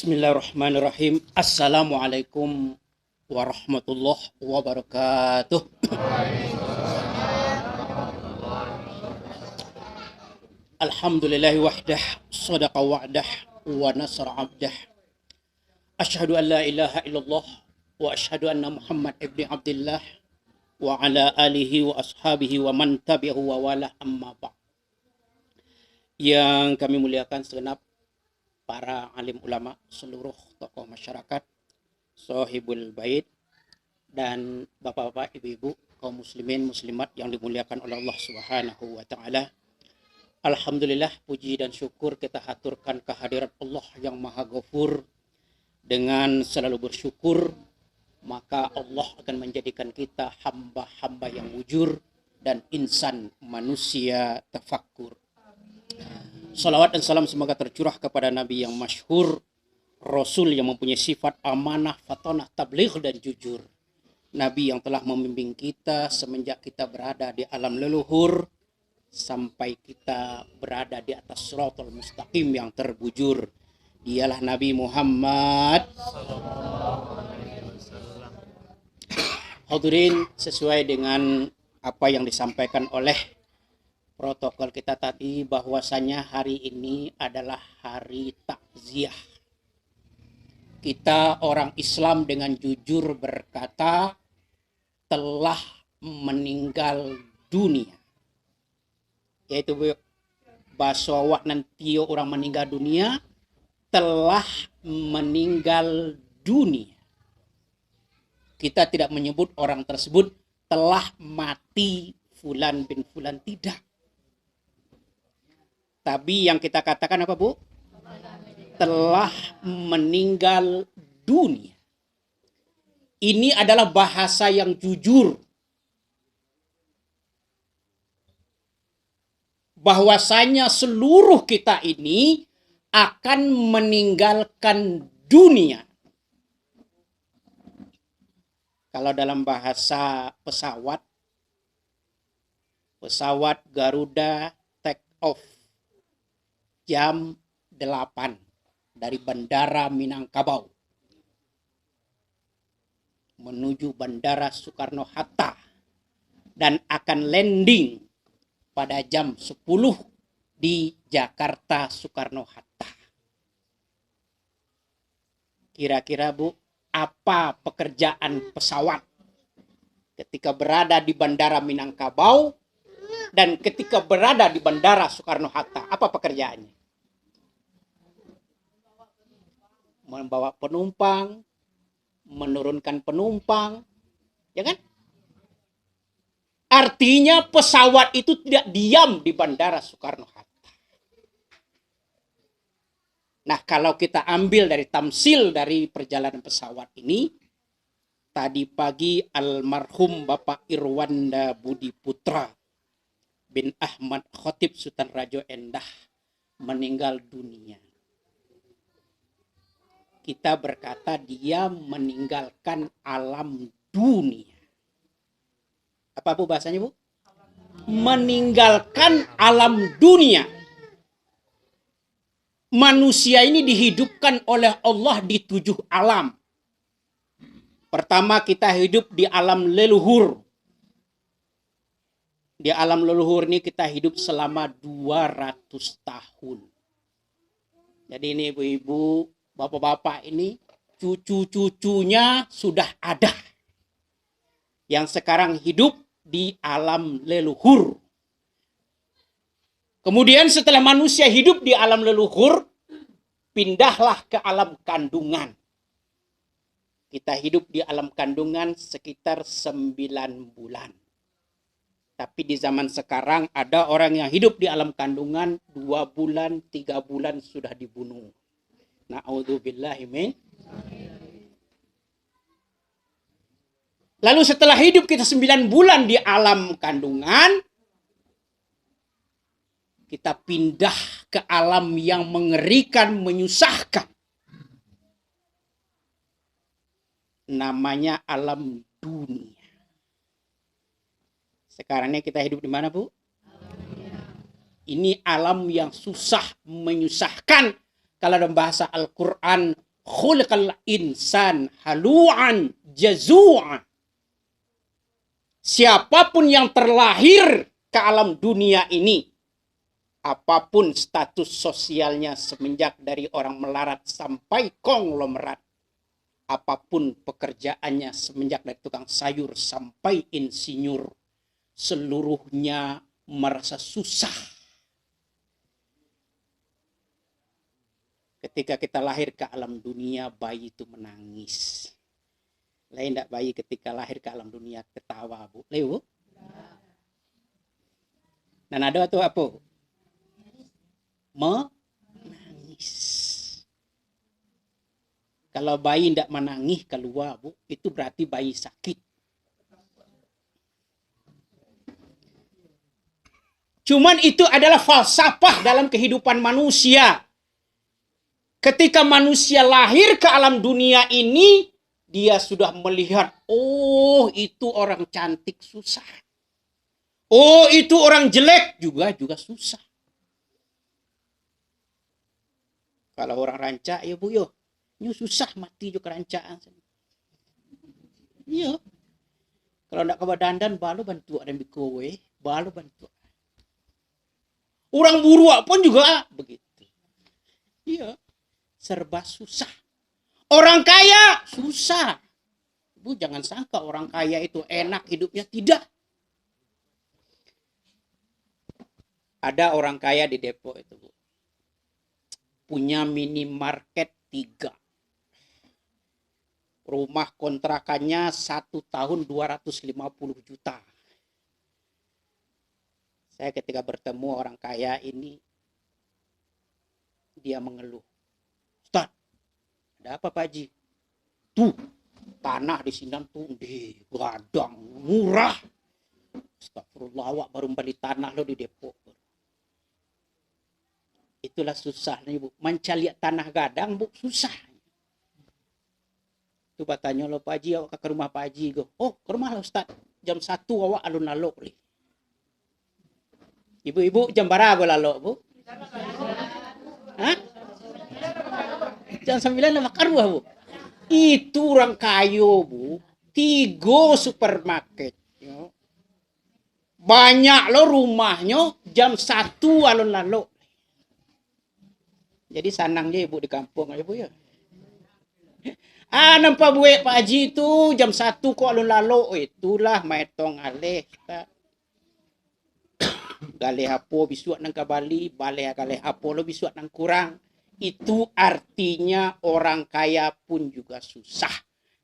Bismillahirrahmanirrahim. Assalamualaikum warahmatullahi wabarakatuh. Alhamdulillahi wahdah, sadaqa wa'dah, wa nasra abdah. Ashhadu an la ilaha illallah wa ashhadu anna Muhammad ibni Abdillah wa ala alihi wa ashabihi wa man tabi'ahu wa wala amma ba'd. Yang kami muliakan segenap para alim ulama, seluruh tokoh masyarakat, sohibul bait, dan bapak-bapak, ibu-ibu, kaum muslimin, muslimat yang dimuliakan oleh Allah Subhanahu wa ta'ala. Alhamdulillah, puji dan syukur kita haturkan kehadirat Allah yang maha ghafur. Dengan selalu bersyukur, maka Allah akan menjadikan kita hamba-hamba yang mujur dan insan manusia tafakkur. Salawat dan salam semoga tercurah kepada Nabi yang masyhur, Rasul yang mempunyai sifat amanah, fatonah, tabligh dan jujur. Nabi yang telah membimbing kita semenjak kita berada di alam leluhur sampai kita berada di atas shiratal mustaqim yang terbujur. Dialah Nabi Muhammad. Hadirin, sesuai dengan apa yang disampaikan oleh protokol kita tadi, bahwasanya hari ini adalah hari takziah. Kita orang Islam dengan jujur berkata telah meninggal dunia. Yaitu bahasa wak nanti orang meninggal dunia, telah meninggal dunia. Kita tidak menyebut orang tersebut telah mati fulan bin fulan, tidak. Tapi yang kita katakan apa, Bu? Telah meninggal dunia. Ini adalah bahasa yang jujur. Bahwasanya seluruh kita ini akan meninggalkan dunia. Kalau dalam bahasa pesawat Garuda take off jam 8 dari Bandara Minangkabau menuju Bandara Soekarno-Hatta dan akan landing pada jam 10 di Jakarta Soekarno-Hatta. Kira-kira, Bu, apa pekerjaan pesawat ketika berada di Bandara Minangkabau dan ketika berada di Bandara Soekarno-Hatta? Apa pekerjaannya? Membawa penumpang, menurunkan penumpang, ya kan? Artinya pesawat itu tidak diam di Bandara Soekarno-Hatta. Nah, kalau kita ambil dari tamsil dari perjalanan pesawat ini, tadi pagi almarhum Bapak Irwanda Budi Putra bin Ahmad Khotib Sultan Rajo Endah meninggal dunia. Kita berkata dia meninggalkan alam dunia. Apa, Bu, bahasanya, Bu? Meninggalkan alam dunia. Manusia ini dihidupkan oleh Allah di 7 alam. Pertama, kita hidup di alam leluhur. Di alam leluhur ini kita hidup selama 200 tahun. Jadi ini ibu-ibu, bapak-bapak ini, cucu-cucunya sudah ada. Yang sekarang hidup di alam leluhur. Kemudian setelah manusia hidup di alam leluhur, pindahlah ke alam kandungan. Kita hidup di alam kandungan sekitar 9 bulan. Tapi di zaman sekarang ada orang yang hidup di alam kandungan 2 bulan, 3 bulan sudah dibunuh. Na'udzubillahi min. Lalu setelah hidup kita 9 bulan di alam kandungan, kita pindah ke alam yang mengerikan, menyusahkan. Namanya alam dunia. Sekarang ini kita hidup di mana, Bu? Ini alam yang susah, menyusahkan. Kalau dalam bahasa Al-Quran, khuliqal insan halu'an jazu'an. Siapapun yang terlahir ke alam dunia ini, apapun status sosialnya semenjak dari orang melarat sampai konglomerat, apapun pekerjaannya semenjak dari tukang sayur sampai insinyur, seluruhnya merasa susah. Ketika kita lahir ke alam dunia, bayi itu menangis. Lain tidak bayi ketika lahir ke alam dunia ketawa, Bu. Leo? Dan ada atau apa? Menangis. Kalau bayi tidak menangis keluar, Bu, itu berarti bayi sakit. Cuman itu adalah falsafah dalam kehidupan manusia. Ketika manusia lahir ke alam dunia ini, dia sudah melihat, oh itu orang cantik susah. Oh itu orang jelek juga susah. Kalau orang rancak ya Bu yo, ini susah mati juga rancaan. Iya. Kalau nak ke dandan balu bantu ada bikowe, balu bantu. Orang buruak pun juga begitu. Iya. Serba susah. Orang kaya susah. Bu jangan sangka orang kaya itu enak hidupnya, tidak. Ada orang kaya di Depok itu, Bu. Punya minimarket 3. Rumah kontrakannya 1 tahun 250 juta. Saya ketika bertemu orang kaya ini, dia mengeluh. Ustaz, ada apa Pak Haji? Tuh, tanah di sini tuh di gadang, murah. Astagfirullah, awak baru beli tanah lo di Depok. Itulah susah nih Bu. Mencari tanah gadang Bu, susah. Coba tanya lo Pak Haji, awak ke rumah Pak Haji. Go. Oh, ke rumah lo Ustaz. Jam 1 awak alun-alun. Ibu-ibu jam berapa lalu, Bu? Hah? Jam 9 makan buah, Bu. Itu orang kayo, Bu. 3 supermarket. Banyak lo rumahnya jam 1 alun-alun. Jadi sanangnya Ibu di kampung aja, Bu ya. Nampak Bu Pak Haji itu jam 1 kok alun-alun. Itulah maetong aleh. Galih hapo bisuak nang kabali, baleh galih hapo lo bisuak nang kurang. Itu artinya orang kaya pun juga susah.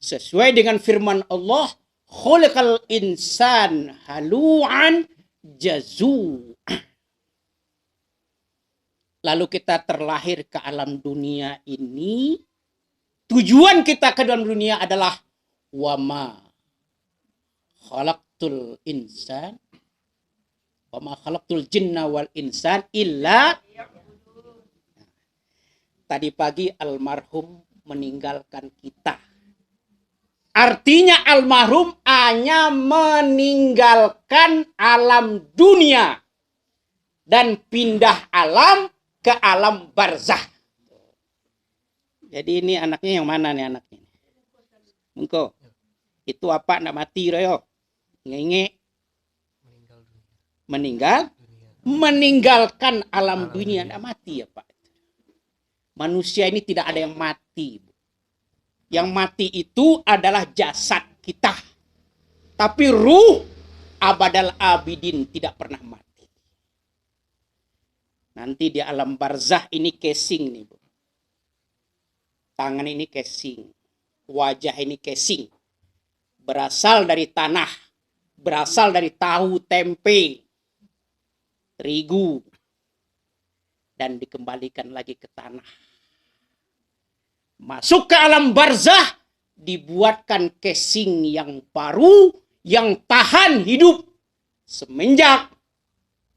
Sesuai dengan firman Allah, khuliqal insan halu'an jazu. Lalu kita terlahir ke alam dunia ini. Tujuan kita ke dalam dunia adalah wama khalaqtul insan wa ma khalaqtul jinna wal insan illa. Tadi pagi almarhum meninggalkan kita. Artinya almarhum hanya meninggalkan alam dunia dan pindah alam ke alam barzah. Jadi ini anaknya yang mana nih anaknya? Engkau. Itu apa nak mati royo? Ngenge. Meninggalkan alam dunia, tidak mati ya Pak. Manusia ini tidak ada yang mati. Yang mati itu adalah jasad kita. Tapi ruh abadal abidin tidak pernah mati. Nanti di alam barzah ini casing nih, Bu. Tangan ini casing. Wajah ini casing. Berasal dari tanah. Berasal dari tahu, tempe, terigu. Dan dikembalikan lagi ke tanah. Masuk ke alam barzah. Dibuatkan casing yang baru. Yang tahan hidup. Semenjak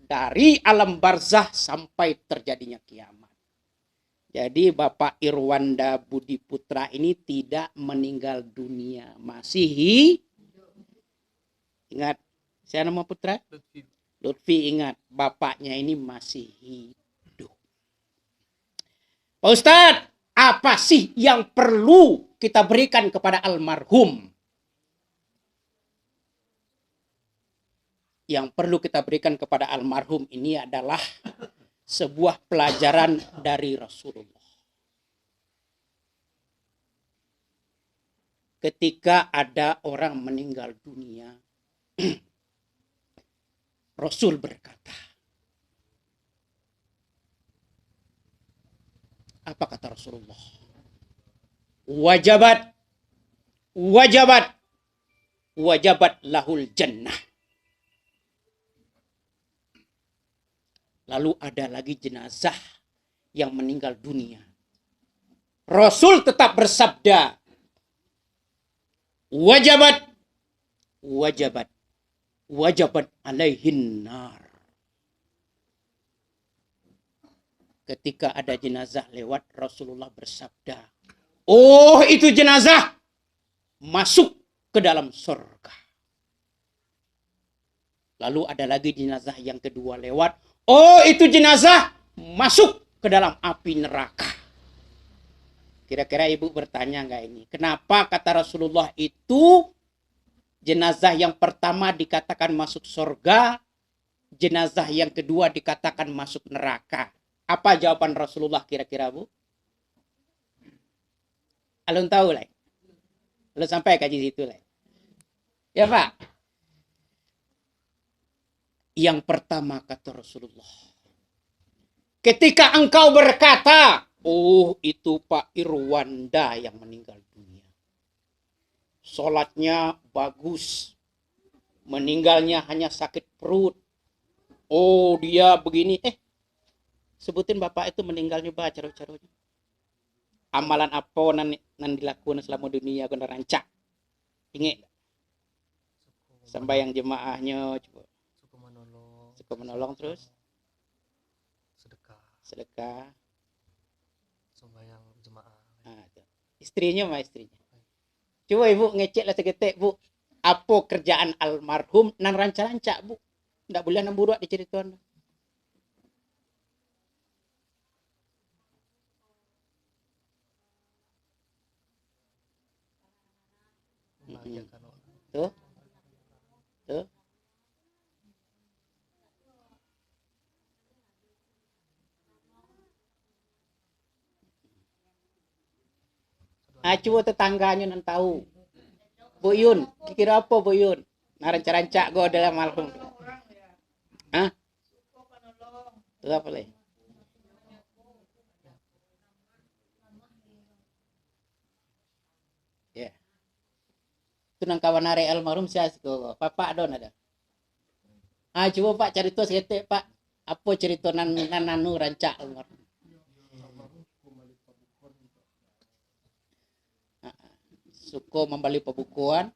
dari alam barzah sampai terjadinya kiamat. Jadi Bapak Irwanda Budi Putra ini tidak meninggal dunia. Masih ingat, saya nama putra? Lutfi, ingat. Bapaknya ini masih hidup. Pak Ustadz, apa sih yang perlu kita berikan kepada almarhum? Yang perlu kita berikan kepada almarhum ini adalah sebuah pelajaran dari Rasulullah. Ketika ada orang meninggal dunia, Rasul berkata, apa kata Rasulullah? Wajabat lahul jannah. Lalu ada lagi jenazah yang meninggal dunia. Rasul tetap bersabda, wajabat alaihin nar. Ketika ada jenazah lewat, Rasulullah bersabda, oh itu jenazah masuk ke dalam surga. Lalu ada lagi jenazah yang kedua lewat, oh itu jenazah masuk ke dalam api neraka. Kira-kira ibu bertanya nggak ini? Kenapa kata Rasulullah itu jenazah yang pertama dikatakan masuk surga, jenazah yang kedua dikatakan masuk neraka? Apa jawaban Rasulullah kira-kira, Bu? Alun tahu lah. Alun sampai kaji situ lah. Ya Pak. Yang pertama kata Rasulullah, ketika engkau berkata, oh itu Pak Irwanda yang meninggal dunia. Sholatnya bagus. Meninggalnya hanya sakit perut. Oh dia begini. Sebutin Bapak itu meninggalnya bah cara-caranya. Amalan apa nan dilakukan selama dunia kena rancak. Ingat. Sampai yang jemaahnya coba. Suka menolong terus. Sedekah. Sembahyang jemaah. Istrinya mah istrinya. Coba ibu ngecek lah segetek bu. Apa kerjaan almarhum nan rancak-rancak bu. Nggak boleh namburuak diceritakan. Tuh. Tuh. Coba tetangganya nan tahu. Bu Yun, kira apa Bu Yun? Nah rancak-rancak gue dalam almarhum. Hah? Itu apa lagi? Ya. Itu nang kawan hari almarhum saya kok. Papa don ada. Coba Pak cari tuh seketik Pak. Apa cerita nanu rancak almarhum? Suko membeli pembukuan.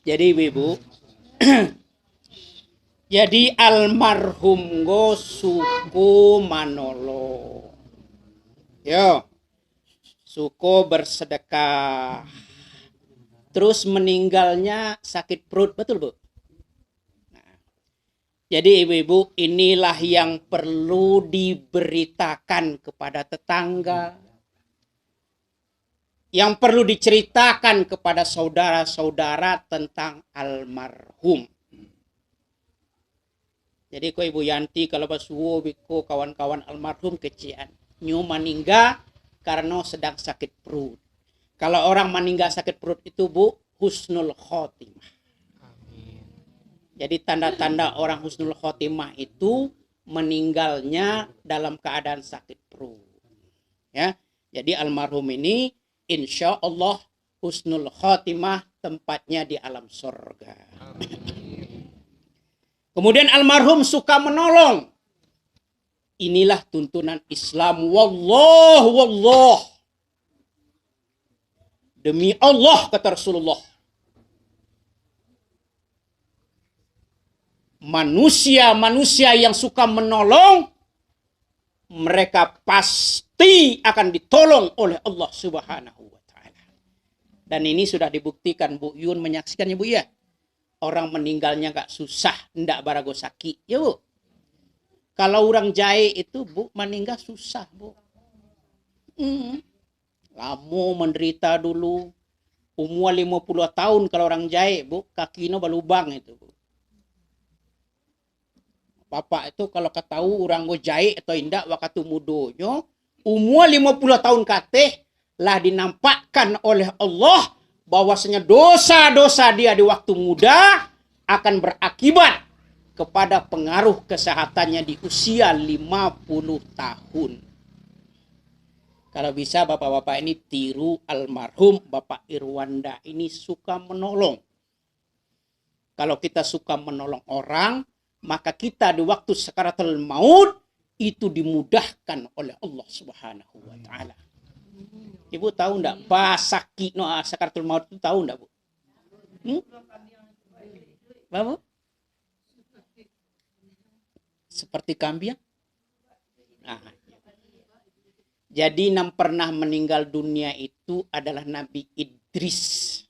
Jadi ibu, jadi almarhum go suku manolo. Yo, suko bersedekah. Terus meninggalnya sakit perut, betul Bu? Jadi ibu-ibu inilah yang perlu diberitakan kepada tetangga. Yang perlu diceritakan kepada saudara-saudara tentang almarhum. Jadi ko Ibu Yanti kalau basuwo biko kawan-kawan almarhum kecian. Nyu meninggal karena sedang sakit perut. Kalau orang meninggal sakit perut itu Bu, husnul khotimah. Jadi tanda-tanda orang husnul khotimah itu meninggalnya dalam keadaan sakit perut. Ya, jadi almarhum ini insya Allah husnul khotimah tempatnya di alam surga. Kemudian almarhum suka menolong. Inilah tuntunan Islam. Wallah. Demi Allah, kata Rasulullah. Manusia-manusia yang suka menolong, mereka pasti akan ditolong oleh Allah Subhanahu wa Ta'ala. Dan ini sudah dibuktikan, Bu Yun menyaksikannya, Bu, ya. Orang meninggalnya gak susah, ndak barago sakit, ya, Bu. Kalau orang jahe itu, Bu, meninggal susah, Bu. Lama menderita dulu. Umur 50 tahun kalau orang jahe, Bu, kakinya berlubang itu, Bu. Bapak itu kalau ketahu orang go jahe atau indak waktu mudonya, umur 50 tahun kateh lah dinampakkan oleh Allah bahwasanya dosa-dosa dia di waktu muda akan berakibat kepada pengaruh kesehatannya di usia 50 tahun. Kalau bisa bapak-bapak ini tiru almarhum Bapak Irwanda, ini suka menolong. Kalau kita suka menolong orang, maka kita di waktu sakaratul maut itu dimudahkan oleh Allah Subhanahu wa Ta'ala. Ibu tahu enggak bahasa kino sakaratul maut itu, tahu enggak, Bu? Bapak? Seperti kambing? Nah, jadi yang pernah meninggal dunia itu adalah Nabi Idris.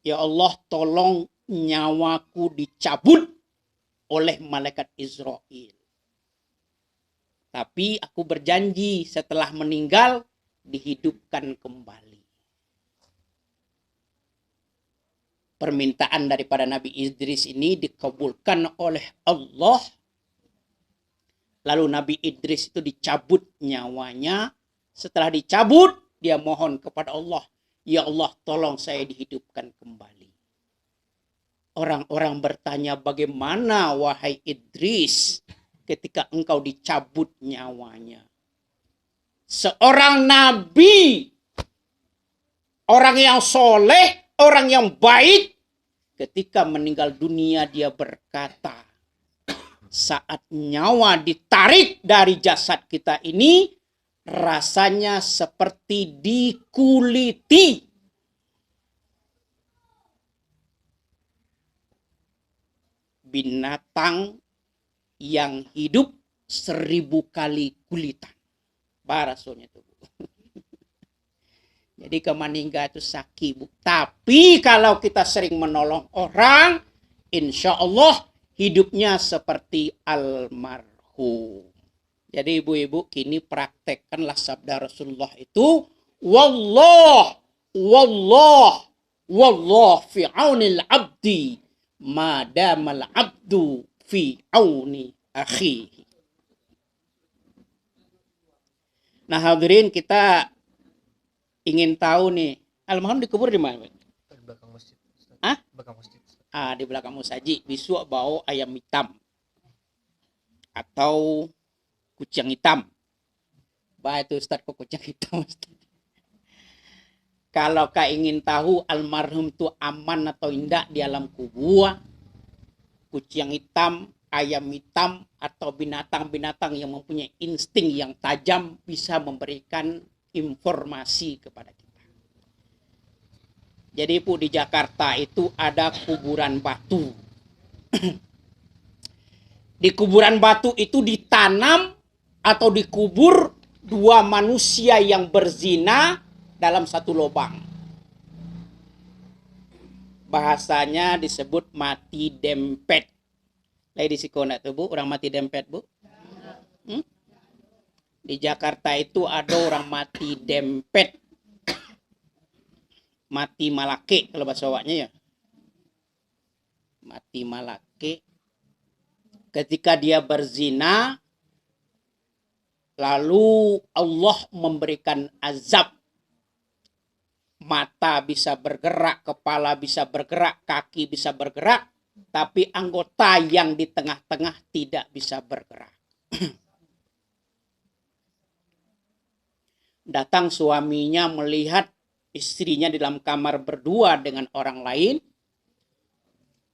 Ya Allah, tolong nyawaku dicabut oleh malaikat Israel. Tapi aku berjanji setelah meninggal dihidupkan kembali. Permintaan daripada Nabi Idris ini dikabulkan oleh Allah. Lalu Nabi Idris itu dicabut nyawanya. Setelah dicabut, dia mohon kepada Allah, ya Allah, tolong saya dihidupkan kembali. Orang-orang bertanya, bagaimana wahai Idris ketika engkau dicabut nyawanya? Seorang nabi, orang yang soleh, orang yang baik, ketika meninggal dunia dia berkata, saat nyawa ditarik dari jasad kita ini, rasanya seperti dikuliti. Binatang yang hidup 1000 kali kulitan. Barasonya itu, Bu. Jadi kemaningga itu sakit, Bu. Tapi kalau kita sering menolong orang, insya Allah hidupnya seperti almarhum. Jadi ibu-ibu kini praktekkanlah sabda Rasulullah itu, wallah fi aunil abdi madamal abdu fi auni akhihi. Nah hadirin, kita ingin tahu nih, almarhum dikubur di mana? Di belakang masjid. Hah? Belakang masjid. Di belakang musaji. Besok bawa ayam hitam atau kucing hitam. Bah itu Ustaz, kok kucing hitam, Ustaz? Kalau kau ingin tahu almarhum itu aman atau tidak di alam kubur, kucing hitam, ayam hitam, atau binatang-binatang yang mempunyai insting yang tajam bisa memberikan informasi kepada kita. Jadi Bu, di Jakarta itu ada kuburan batu. Di kuburan batu itu ditanam atau dikubur 2 manusia yang berzina dalam satu lubang. Bahasanya disebut mati dempet. Lagi di Sikona tuh, Bu, orang mati dempet, Bu. Di Jakarta itu ada orang mati dempet. Mati malake kalau bahasa Jawanya, ya. Mati malake. Ketika dia berzina, lalu Allah memberikan azab. mata bisa bergerak, kepala bisa bergerak, kaki bisa bergerak, tapi anggota yang di tengah-tengah tidak bisa bergerak. Datang suaminya melihat istrinya di dalam kamar berdua dengan orang lain.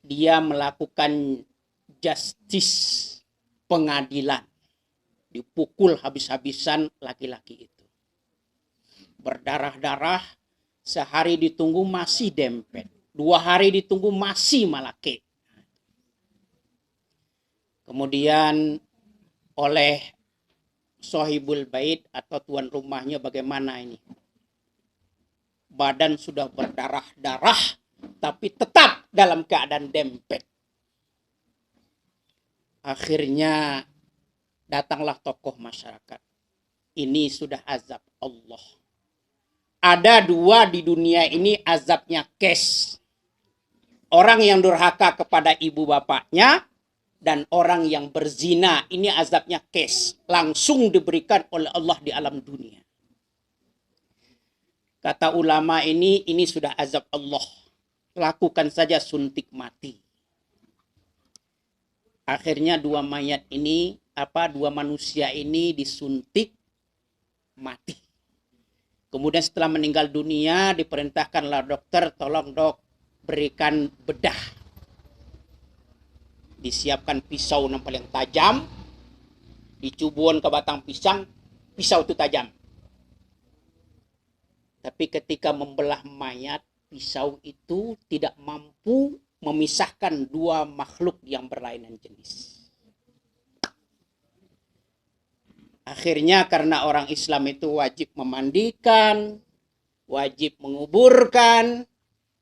Dia melakukan justice, pengadilan. Dipukul habis-habisan laki-laki itu. Berdarah-darah, sehari ditunggu masih dempet. 2 hari ditunggu masih malake. Kemudian oleh Sohibul Bait atau tuan rumahnya bagaimana ini? Badan sudah berdarah-darah, tapi tetap dalam keadaan dempet. Akhirnya datanglah tokoh masyarakat. Ini sudah azab Allah. Ada 2 di dunia ini azabnya kes. Orang yang durhaka kepada ibu bapaknya dan orang yang berzina, ini azabnya kes. Langsung diberikan oleh Allah di alam dunia. Kata ulama ini sudah azab Allah. Lakukan saja suntik mati. Akhirnya 2 mayat ini, 2 manusia ini disuntik mati. Kemudian setelah meninggal dunia diperintahkanlah dokter, tolong dok berikan bedah. Disiapkan pisau yang paling tajam, dicubuan ke batang pisang, pisau itu tajam. Tapi ketika membelah mayat, pisau itu tidak mampu memisahkan 2 makhluk yang berlainan jenis. Akhirnya karena orang Islam itu wajib memandikan, wajib menguburkan,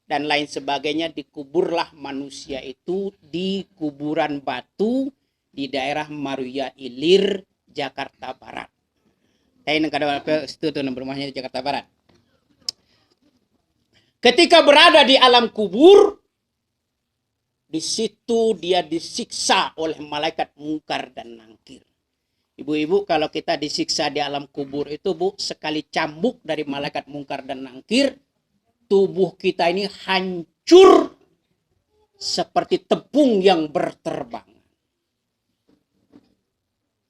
dan lain sebagainya, dikuburlah manusia itu di kuburan batu di daerah Maruya Ilir, Jakarta Barat. Saya negara itu rumahnya di Jakarta Barat. Ketika berada di alam kubur, di situ dia disiksa oleh malaikat mungkar dan nangkir. Ibu-ibu, kalau kita disiksa di alam kubur itu, Bu, sekali cambuk dari malaikat mungkar dan nangkir, tubuh kita ini hancur seperti tepung yang berterbangan.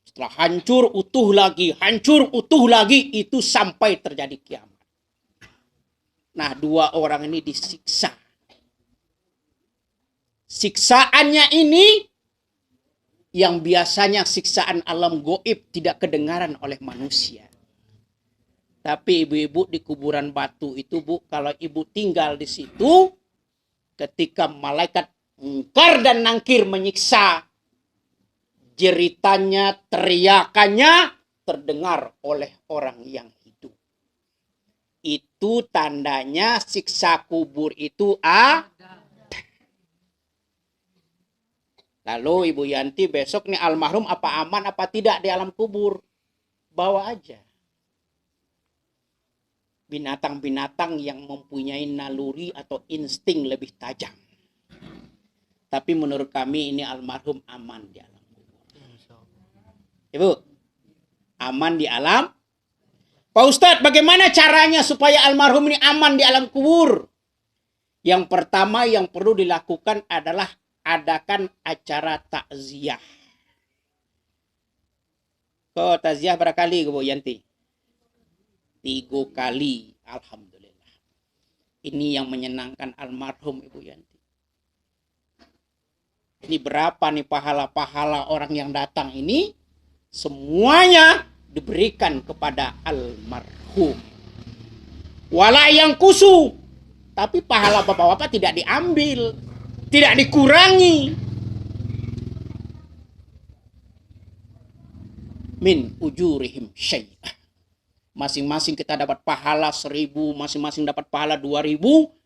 Setelah hancur utuh lagi, itu sampai terjadi kiamat. Nah, 2 orang ini disiksa. Siksaannya ini yang biasanya siksaan alam goib tidak kedengaran oleh manusia. Tapi ibu-ibu di kuburan batu itu, Bu, kalau ibu tinggal di situ, ketika malaikat mungkar dan nangkir menyiksa, jeritannya, teriakannya terdengar oleh orang yang hidup. Itu tandanya siksa kubur itu ada. Lalu Ibu Yanti besok nih almarhum apa aman apa tidak di alam kubur? Bawa aja. Binatang-binatang yang mempunyai naluri atau insting lebih tajam. Tapi menurut kami ini almarhum aman di alam kubur. Ibu, aman di alam. Pak Ustadz, bagaimana caranya supaya almarhum ini aman di alam kubur? Yang pertama yang perlu dilakukan adalah adakan acara takziah. Kok takziah berapa kali, Bu Yanti? 3 kali, alhamdulillah. Ini yang menyenangkan almarhum Ibu Yanti. Ini berapa nih pahala-pahala orang yang datang ini? Semuanya diberikan kepada almarhum. Wala yang kusu. Tapi pahala bapak-bapak tidak diambil. Tidak dikurangi. Min ujurihim syai'ah. Masing-masing kita dapat pahala 1.000, masing-masing dapat pahala 2.000,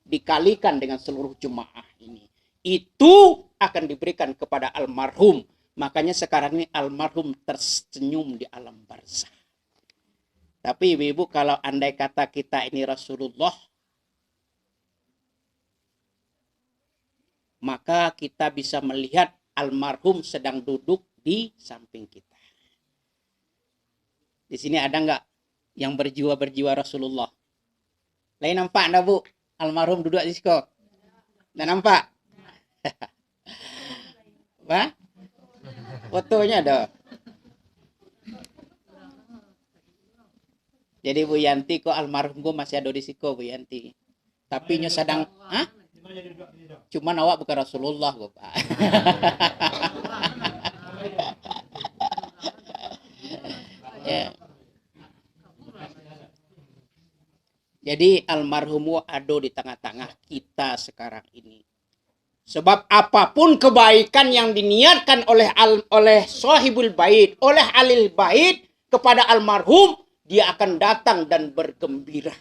dikalikan dengan seluruh jemaah ini. Itu akan diberikan kepada almarhum. Makanya sekarang ini almarhum tersenyum di alam barzah. Tapi ibu-ibu, kalau andai kata kita ini Rasulullah, maka kita bisa melihat almarhum sedang duduk di samping kita. Di sini ada nggak yang berjiwa-berjiwa Rasulullah? Lain nampak enggak, Bu? Almarhum duduk di situ. Nggak nampak? Apa? Fotonya ada. Jadi Bu Yanti kok almarhum gue masih ada di situ, Bu Yanti. Tapi nyo sedang, hah? Cuman awak bukan Rasulullah, gue, Pak. Ya. Jadi almarhum ada di tengah-tengah kita sekarang ini. Sebab apapun kebaikan yang diniatkan oleh sahibul bait, oleh alil bait kepada almarhum, dia akan datang dan bergembira.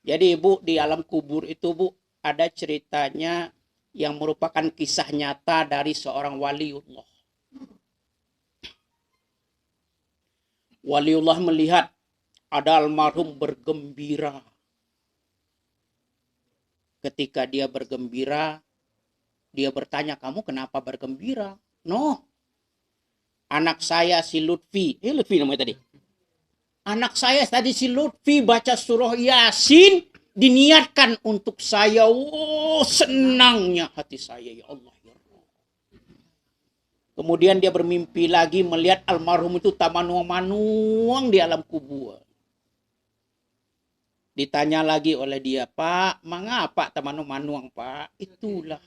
Jadi Bu, di alam kubur itu Bu, ada ceritanya yang merupakan kisah nyata dari seorang waliullah. Waliullah melihat ada almarhum bergembira. Ketika dia bergembira, dia bertanya, kamu kenapa bergembira? No, anak saya si Lutfi. Lutfi namanya tadi. Anak saya tadi si Lutfi baca surah Yasin, diniatkan untuk saya. Oh, senangnya hati saya, ya Allah. Ya Allah. Kemudian dia bermimpi lagi melihat almarhum itu tamanuang-manuang di alam kubur. Ditanya lagi oleh dia, Pak, mengapa tamanung-manuang, Pak? Itulah.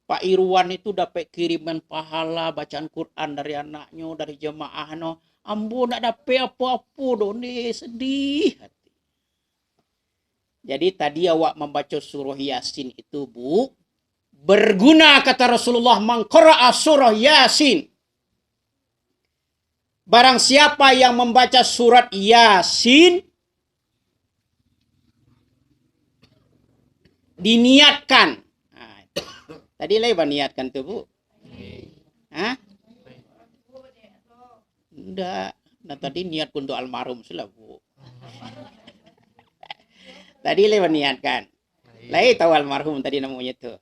Pak Irwan itu dapat kiriman pahala bacaan Quran dari anaknya, dari jemaah. No. Ambo nak dapat apa-apa, doni sedih hati. Jadi tadi awak membaca surah Yasin itu, Bu, berguna kata Rasulullah, mangqara'a surah Yasin. Barang siapa yang membaca surat Yasin, diniatkan. Nah, tadi lewat niatkan tuh, Bu. Hah? Enggak. Nah, tadi niat untuk almarhum sudah, Bu. Tadi lewat niatkan. Lai tahu almarhum tadi namanya tuh.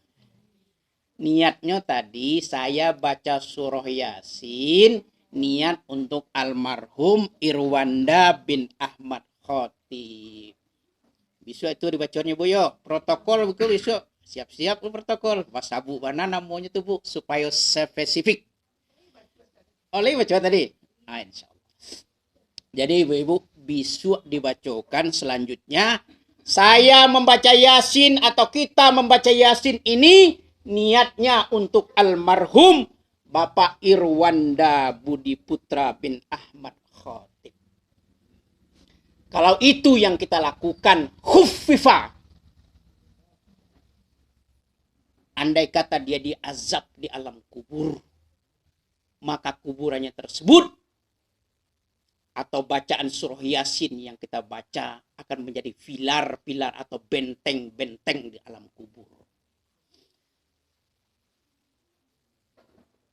Niatnya tadi saya baca surah Yasin, niat untuk almarhum Irwanda bin Ahmad Khotib. Besok itu dibacanya, Bu, yo. Protokol buku besok. Siap-siap lu protokol. Bahasa Bu mana namanya tuh, Bu, supaya spesifik. Oleh baca tadi. Nah, insya Allah. Jadi Ibu-ibu, besok dibacakan selanjutnya. Saya membaca Yasin atau kita membaca Yasin ini niatnya untuk almarhum Bapak Irwanda Budi Putra bin Ahmad Khotib. Kalau itu yang kita lakukan, khuffifa. Andai kata dia diazab di alam kubur, maka kuburannya tersebut atau bacaan surah Yasin yang kita baca akan menjadi pilar-pilar atau benteng-benteng di alam kubur.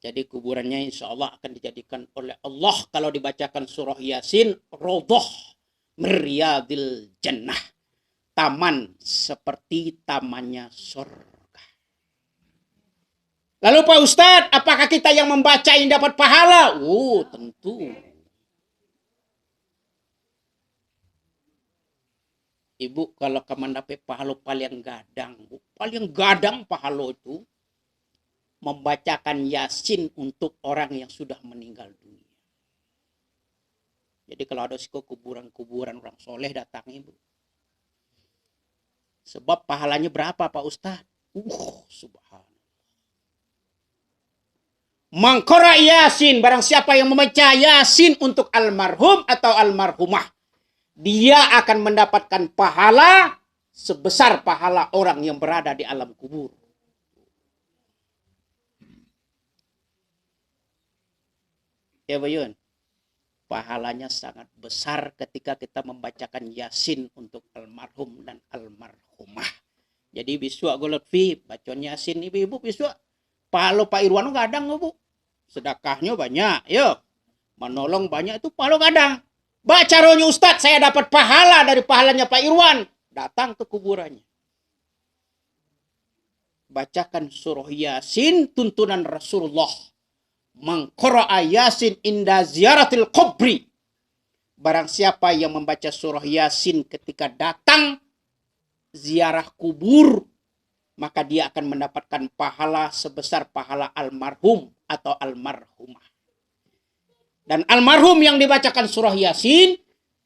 Jadi kuburannya insya Allah akan dijadikan oleh Allah kalau dibacakan surah Yasin, rodoh Riyadil Jannah, taman seperti tamannya surga. Lalu Pak Ustadz, apakah kita yang membaca ini dapat pahala? Oh, tentu. Ibu, kalau kamu dapat pahala paling gadang, Bu, paling gadang pahala itu membacakan Yasin untuk orang yang sudah meninggal dunia. Jadi kalau ada kuburan-kuburan orang soleh datang, Ibu. Sebab pahalanya berapa, Pak Ustadz? Subhanallah. Mangqara Yasin, barang siapa yang membaca Yasin untuk almarhum atau almarhumah, dia akan mendapatkan pahala sebesar pahala orang yang berada di alam kubur. Ya, Bayun. Pahalanya sangat besar ketika kita membacakan Yasin untuk almarhum dan almarhumah. Jadi besok gue Lutfi bacaan Yasin ibu-ibu besok. Pahala Pak Irwan kadang, Bu. Sedekahnya banyak, yuk. Menolong banyak itu pahala kadang. Baca rohnya Ustadz, saya dapat pahala dari pahalanya Pak Irwan. Datang ke kuburannya. Bacakan surah Yasin, tuntunan Rasulullah. Mangqara'a Yasin inda ziyaratil kubri. barang siapa yang membaca surah Yasin ketika datang ziarah kubur, maka dia akan mendapatkan pahala sebesar pahala almarhum atau almarhumah. Dan almarhum yang dibacakan surah Yasin,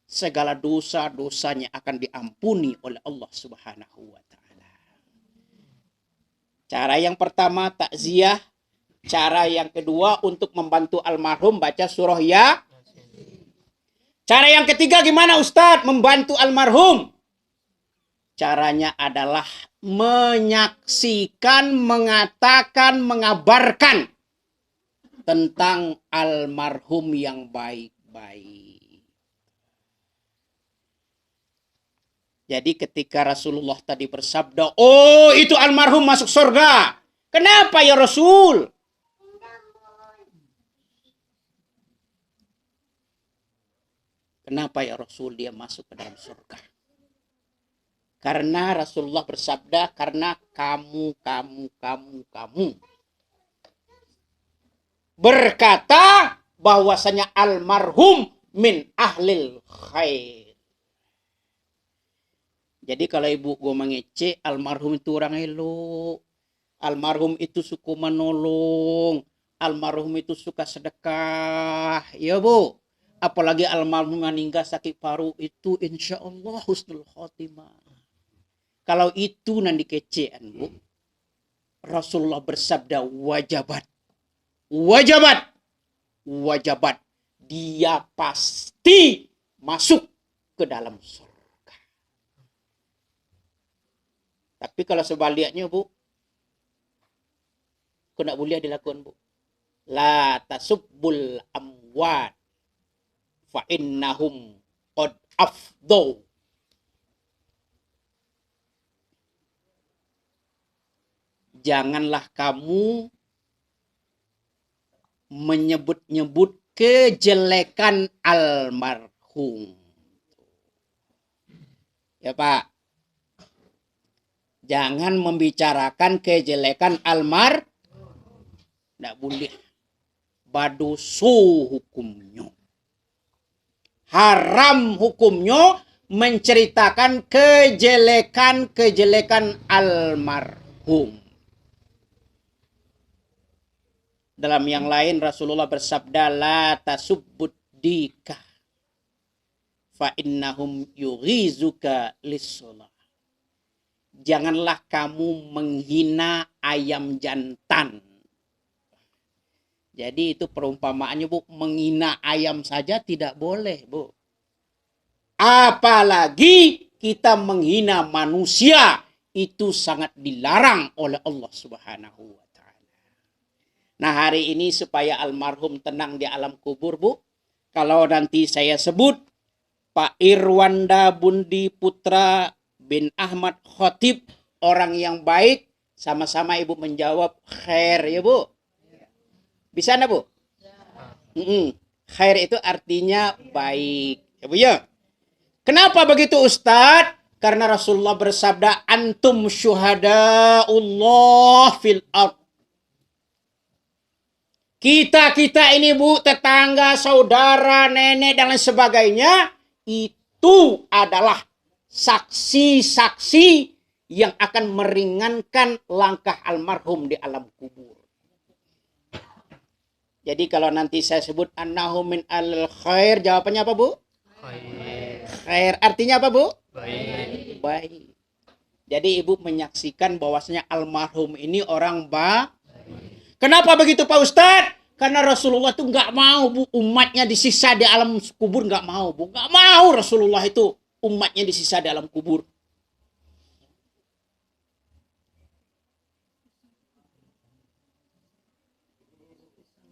segala dosa-dosanya akan diampuni oleh Allah Subhanahu wa taala. Cara yang pertama takziah, cara yang kedua untuk membantu almarhum baca surah ya. Cara yang ketiga gimana Ustadz membantu almarhum? Caranya adalah menyaksikan, mengatakan, mengabarkan tentang almarhum yang baik-baik. Jadi ketika Rasulullah tadi bersabda, oh itu almarhum masuk surga. Kenapa ya Rasul? Kenapa ya Rasul dia masuk ke dalam surga? Karena Rasulullah bersabda, karena kamu berkata bahwasanya almarhum min ahlil khair. Jadi kalau ibu gue mengece, almarhum itu orang elok. Almarhum itu suka menolong. Almarhum itu suka sedekah. Ya bu. Apalagi almarhum meninggal sakit paru itu insya Allah husnul khotimah. Kalau itu nanti kecean bu. Rasulullah bersabda wajabat. Dia pasti masuk ke dalam surga. Tapi kalau sebaliknya bu. Kena boleh dilakukan bu. La tasubbul amwat. Fa innahum qad afdau. Janganlah kamu menyebut-nyebut kejelekan almarhum. Ya Pak. Jangan membicarakan kejelekan almarhum. Tidak boleh. Badoso hukumnya. Haram hukumnya menceritakan kejelekan almarhum. Dalam yang lain Rasulullah bersabda la tasubbud dika fa innahum yughizuka lis-shalah. Janganlah kamu menghina ayam jantan. Jadi itu perumpamaannya bu, menghina ayam saja tidak boleh bu. Apalagi kita menghina manusia, itu sangat dilarang oleh Allah Subhanahu wa taala. Nah, hari ini supaya almarhum tenang di alam kubur, Bu. Kalau nanti saya sebut Pak Irwanda Bundi Putra bin Ahmad Khotib, orang yang baik, sama-sama Ibu menjawab khair ya, Bu. Bisa enggak, Bu? Khair itu artinya baik. Ya, Bu ya. Kenapa begitu, Ustadz? Karena Rasulullah bersabda, antum syuhada'ullah fil ard. Kita ini Bu, tetangga, saudara, nenek, dan lain sebagainya, itu adalah saksi-saksi yang akan meringankan langkah almarhum di alam kubur. Jadi kalau nanti saya sebut annahu min al-khair, jawabannya apa Bu? Khair. Khair artinya apa Bu? Baik. Baik. Jadi Ibu menyaksikan bahwasanya almarhum ini orang baik. Kenapa begitu Pak Ustadz? Karena Rasulullah itu nggak mau Bu umatnya disisa di alam kubur, nggak mau Bu, nggak mau Rasulullah itu umatnya disisa di alam kubur.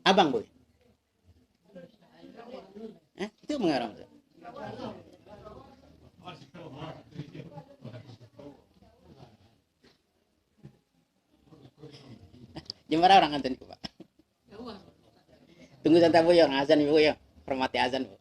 Abang Bu? Itu mengarang. Jemara orang nganten Pak. Tunggu santai Bu ya, azan Bu ya. Hormati azan Bu.